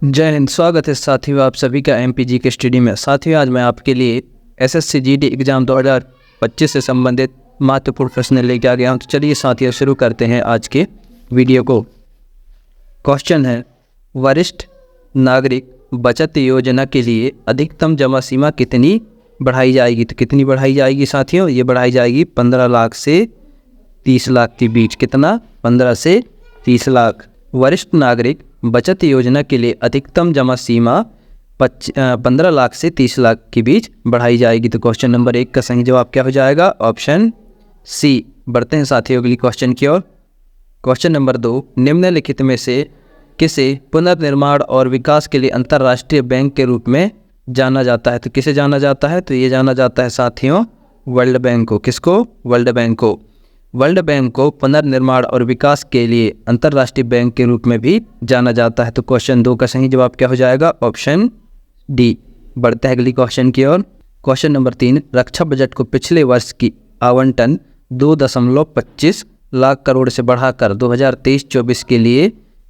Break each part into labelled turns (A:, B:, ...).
A: जय हिंद। स्वागत है साथियों आप सभी का एमपीजी के स्टडी में। साथियों आज मैं आपके लिए एसएससी जीडी एग्ज़ाम 2025 से संबंधित महत्वपूर्ण प्रश्न लेके आ गया हूं। तो चलिए साथियों शुरू करते हैं आज के वीडियो को। क्वेश्चन है, वरिष्ठ नागरिक बचत योजना के लिए अधिकतम जमा सीमा कितनी बढ़ाई जाएगी? तो कितनी बढ़ाई जाएगी साथियों? ये बढ़ाई जाएगी 15 लाख से 30 लाख के बीच। कितना? 15 से 30 लाख। वरिष्ठ नागरिक बचत योजना के लिए अधिकतम जमा सीमा 15 लाख से 30 लाख के बीच बढ़ाई जाएगी। तो क्वेश्चन नंबर 1 का सही जवाब क्या हो जाएगा? Option C. बढ़ते हैं साथियों अगली क्वेश्चन की ओर। क्वेश्चन नंबर 2, निम्नलिखित में से किसे पुनर्निर्माण और विकास के लिए अंतर्राष्ट्रीय बैंक के रूप में जाना जाता है? तो किसे जाना जाता है? तो ये जाना जाता है साथियों वर्ल्ड बैंक को। किसको? वर्ल्ड बैंक को। वर्ल्ड बैंक को पुनर्निर्माण और विकास के लिए अंतर्राष्ट्रीय बैंक के रूप में भी जाना जाता है। तो क्वेश्चन 2 का सही जवाब क्या हो जाएगा? Option D. बढ़ते हैं अगली क्वेश्चन की ओर। क्वेश्चन नंबर 3, रक्षा बजट को पिछले वर्ष की आवंटन 2.25 लाख करोड़ से बढ़ाकर 2023-24 के लिए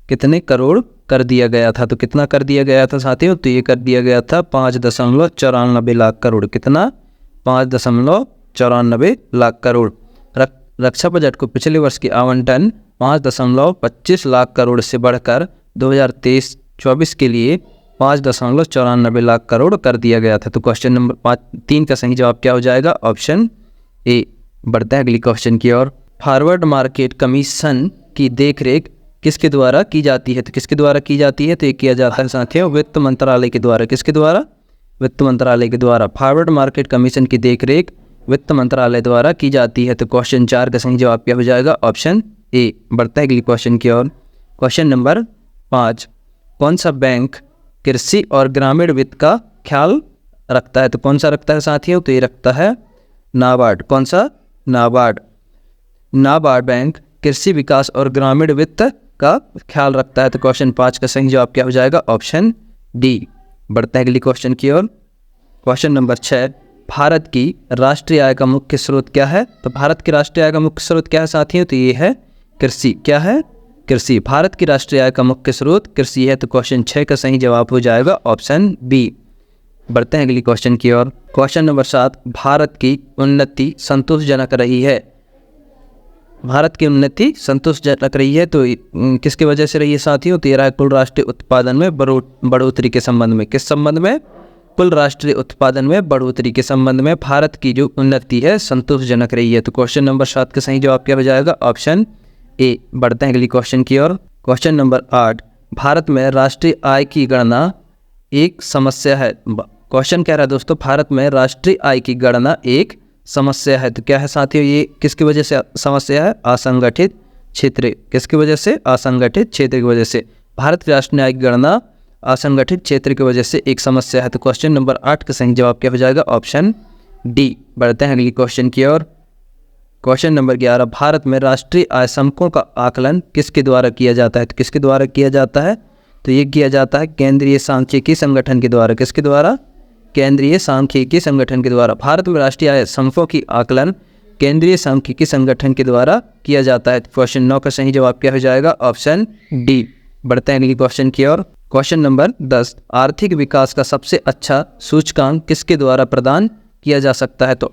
A: कितने करोड़ कर दिया गया था? तो कितना कर दिया गया था साथियों? तो ये कर दिया गया था 5.94 लाख करोड़। कितना? 5.94 लाख करोड़। रक्षा बजट को पिछले वर्ष की आवंटन 5.25 लाख करोड़ से बढ़कर 2023-24 के लिए 5.94 लाख करोड़ कर दिया गया था। तो क्वेश्चन नंबर 3 का सही जवाब क्या हो जाएगा? Option A. बढ़ते हैं अगली क्वेश्चन की ओर। फॉरवर्ड मार्केट कमीशन की देखरेख किसके द्वारा की जाती है? तो किसके द्वारा की जाती है? तो ये किया जाता है साथियों वित्त मंत्रालय के द्वारा। किसके द्वारा? वित्त मंत्रालय के द्वारा। फॉरवर्ड मार्केट कमीशन की देखरेख वित्त मंत्रालय द्वारा की जाती है। तो क्वेश्चन 4 का सही जवाब क्या हो जाएगा? Option A. बढ़ता है अगली क्वेश्चन की ओर। क्वेश्चन नंबर 5, कौन सा बैंक कृषि और ग्रामीण वित्त का ख्याल रखता है? तो कौन सा रखता है साथियों? तो ये रखता है नाबार्ड। कौन सा? नाबार्ड। नाबार्ड बैंक कृषि विकास और ग्रामीण वित्त का ख्याल रखता है। तो क्वेश्चन 5 का सही जवाब क्या हो जाएगा? Option D. बढ़ता है अगली क्वेश्चन की ओर। क्वेश्चन नंबर 6, भारत की राष्ट्रीय आय का मुख्य स्रोत क्या है? तो भारत की राष्ट्रीय आय का मुख्य स्रोत क्या है साथियों? तो ये है कृषि। क्या है? कृषि। भारत की राष्ट्रीय आय का मुख्य स्रोत कृषि है। तो क्वेश्चन 6 का सही जवाब हो जाएगा ऑप्शन बी। बढ़ते हैं अगली क्वेश्चन की ओर। क्वेश्चन नंबर 7, भारत की उन्नति संतोषजनक रही है। भारत की उन्नति संतोषजनक रही है तो किसकी वजह से रही है साथियों? तो ये रहा कुल राष्ट्रीय उत्पादन में बढ़ोतरी के संबंध में। किस संबंध में? कुल राष्ट्रीय उत्पादन में बढ़ोतरी के संबंध में भारत की जो उन्नति है संतोषजनक रही है। तो क्वेश्चन नंबर 7 का सही जवाब क्या हो जाएगा? Option A. बढ़ते हैं अगली क्वेश्चन की ओर। क्वेश्चन नंबर 8, भारत में राष्ट्रीय आय की गणना एक समस्या है। क्वेश्चन कह रहा है दोस्तों भारत में राष्ट्रीय आय की गणना एक समस्या है। तो क्या है साथियों? ये किसकी वजह से समस्या है? असंगठित क्षेत्र। किसकी वजह से? असंगठित क्षेत्र की वजह से। भारत की राष्ट्रीय आय की गणना असंगठित क्षेत्र की वजह से एक समस्या है। तो क्वेश्चन नंबर 8 का सही जवाब क्या हो जाएगा? Option D. बढ़ते हैं अगली क्वेश्चन की ओर। क्वेश्चन नंबर 11, भारत में राष्ट्रीय आय समकोण का आकलन किसके द्वारा किया जाता है? तो किसके द्वारा किया जाता है? तो ये किया जाता है केंद्रीय सांख्यिकी संगठन के द्वारा। किसके द्वारा? केंद्रीय सांख्यिकी संगठन के द्वारा। भारत में राष्ट्रीय आय समकोण की आकलन केंद्रीय सांख्यिकी संगठन के द्वारा किया जाता है। क्वेश्चन 9 का सही जवाब क्या हो जाएगा? Option D. बढ़ते हैं अगली क्वेश्चन की ओर। क्वेश्चन नंबर 10, आर्थिक विकास का सबसे अच्छा सूचकांक किसके द्वारा प्रदान किया जा सकता है? तो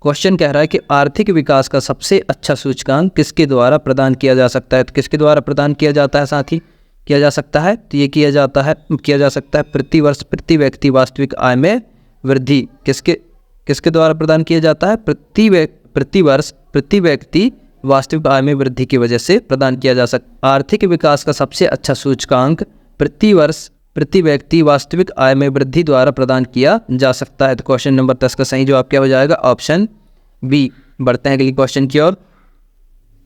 A: क्वेश्चन कह रहा है कि आर्थिक विकास का सबसे अच्छा सूचकांक किसके द्वारा प्रदान किया जा सकता है? तो किसके द्वारा प्रदान किया जाता है साथी? किया जा सकता है तो ये किया जा सकता है प्रति वर्ष प्रति व्यक्ति वास्तविक आय में वृद्धि। किसके द्वारा प्रदान किया जाता है? प्रति वर्ष प्रति व्यक्ति वास्तविक आय में वृद्धि की वजह से प्रदान किया जा सकता है। आर्थिक विकास का सबसे अच्छा सूचकांक प्रति वर्ष प्रति व्यक्ति वास्तविक आय में वृद्धि द्वारा प्रदान किया जा सकता है। तो क्वेश्चन नंबर 10 का सही जवाब क्या हो जाएगा? Option B. बढ़ते हैं अगली क्वेश्चन की ओर।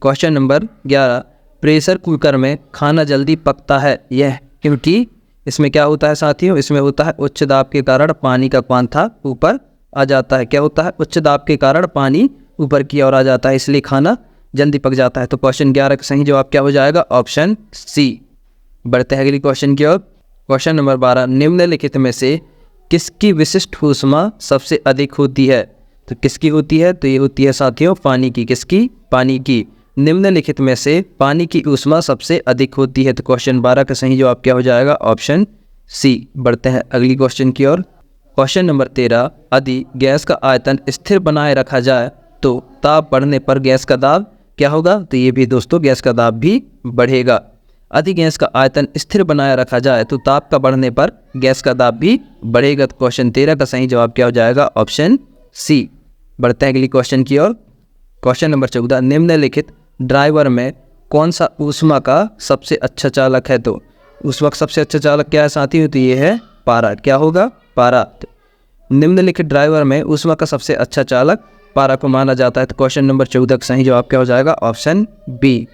A: क्वेश्चन नंबर 11, प्रेशर कुकर में खाना जल्दी पकता है यह क्योंकि इसमें क्या होता है साथियों? इसमें होता है उच्च दाब के कारण पानी का क्वांथा ऊपर आ जाता है। क्या होता है? उच्च दाब के कारण पानी ऊपर की ओर आ जाता है, इसलिए खाना जल्दी पक जाता है। तो क्वेश्चन 11 का सही जवाब क्या हो जाएगा? Option C. बढ़ते हैं अगली क्वेश्चन की ओर। क्वेश्चन नंबर 12, निम्नलिखित में से किसकी विशिष्ट ऊष्मा सबसे अधिक होती है? तो किसकी होती है? तो ये होती है साथियों पानी की। किसकी? पानी की। निम्नलिखित में से पानी की ऊष्मा सबसे अधिक होती है। तो क्वेश्चन 12 का सही जवाब क्या हो जाएगा? Option C. बढ़ते हैं अगली क्वेश्चन की ओर। क्वेश्चन नंबर 13, यदि गैस का आयतन स्थिर बनाए रखा जाए तो ताप बढ़ने पर गैस का दाब क्या होगा? तो ये भी दोस्तों गैस का दाब भी बढ़ेगा। यदि गैस का आयतन स्थिर बनाए रखा जाए तो ताप का बढ़ने पर गैस का दाब भी बढ़ेगा। तो क्वेश्चन 13 का सही जवाब क्या हो जाएगा? Option C. बढ़ते हैं अगली क्वेश्चन की ओर। क्वेश्चन नंबर 14, निम्नलिखित ड्राइवर में कौन सा ऊष्मा का सबसे अच्छा चालक है? तो उस वक्त सबसे अच्छा चालक क्या है साथियों? तो ये है पारा। क्या होगा? पारा। निम्नलिखित ड्राइवर में ऊष्मा का सबसे अच्छा चालक पारा को माना जाता है। तो क्वेश्चन नंबर 14 का सही जवाब क्या हो जाएगा? Option B.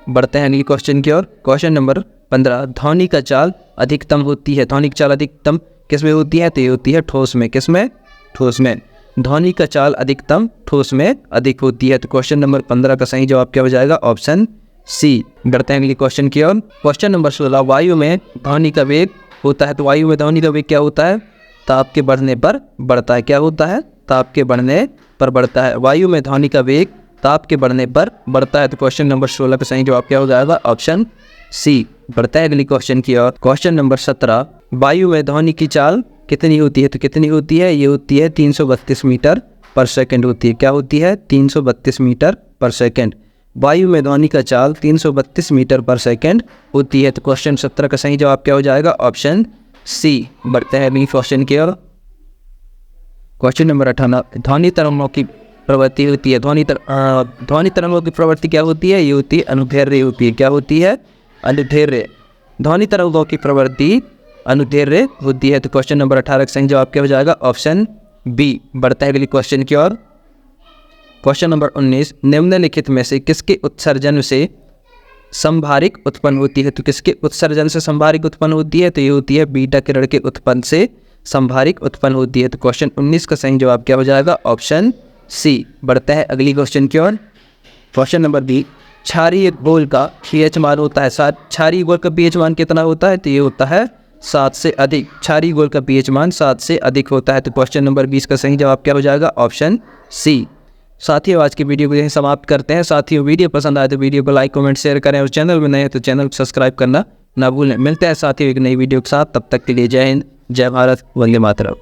A: बढ़ते हैं अगली क्वेश्चन की ओर। क्वेश्चन नंबर 15, ध्वनि का चाल अधिकतम होती है। ध्वनि की चाल अधिकतम किस में होती है? तो ये होती है ठोस में। किस में? ठोस में। ध्वनि का चाल अधिकतम ठोस में अधिक होती है। तो क्वेश्चन नंबर 15 का सही जवाब क्या हो जाएगा? Option C. बढ़ते हैं अगली क्वेश्चन की ओर। क्वेश्चन नंबर 16, वायु में ध्वनि का वेग होता है। तो वायु में ध्वनि का वेग क्या होता है? ताप के बढ़ने पर बढ़ता है। क्या होता है? ताप के बढ़ने पर बढ़ता है। वायु में ध्वनि का वेग ताप के बढ़ने पर बढ़ता है। तो क्वेश्चन नंबर 16 का सही जवाब क्या हो जाएगा? Option C. बढ़ता है अगली क्वेश्चन की ओर। क्वेश्चन नंबर 17, वायु में ध्वनि की चाल कितनी होती है? तो कितनी होती है? ये होती है 332 मीटर पर सेकंड होती है। क्या होती है? 332 मीटर पर सेकंड। वायु में ध्वनि का चाल 332 मीटर पर सेकंड होती है। तो क्वेश्चन 17 का सही जवाब क्या हो जाएगा? Option C. बढ़ते हैं अगली क्वेश्चन की ओर। क्वेश्चन नंबर 18, ध्वनि तरंगों की प्रवृत्ति होती है। ध्वनि तरंगों की प्रवृत्ति क्या होती है? ये होती है अनुदैर्ध्य होती है। क्या होती है? अनुदैर्ध्य। ध्वनि तरंगों की प्रवृत्ति अनुदैर्ध्य होती है। तो क्वेश्चन नंबर 18 का सही जवाब क्या हो जाएगा? Option B. बढ़ता है अगली क्वेश्चन की ओर। क्वेश्चन नंबर 19, निम्नलिखित में से किसके उत्सर्जन से संभारिक उत्पन्न होती है? तो किसके उत्सर्जन से संभारिक उत्पन्न होती है? तो ये होती है बीटा किरण के उत्पन्न से संभारिक उत्पन्न होती है। तो क्वेश्चन 19 का सही जवाब क्या हो जाएगा? Option C. बढ़ता है अगली क्वेश्चन की ओर। क्वेश्चन नंबर 20, क्षारीय घोल का पीएच मान होता है। क्षारीय घोल का पीएच मान कितना होता है? तो ये होता है 7 से अधिक। क्षारीय घोल का पीएच मान 7 से अधिक होता है। तो क्वेश्चन नंबर 20 का सही जवाब क्या हो जाएगा? Option C. साथियों आज की वीडियो को यहीं समाप्त करते हैं। साथियों वीडियो पसंद आए तो वीडियो को लाइक कमेंट शेयर करें और चैनल में नए हैं तो चैनल को सब्सक्राइब करना ना भूलें। मिलते हैं साथियों एक नई वीडियो के साथ। तब तक के लिए जय हिंद, जय भारत, वंदे मातरम।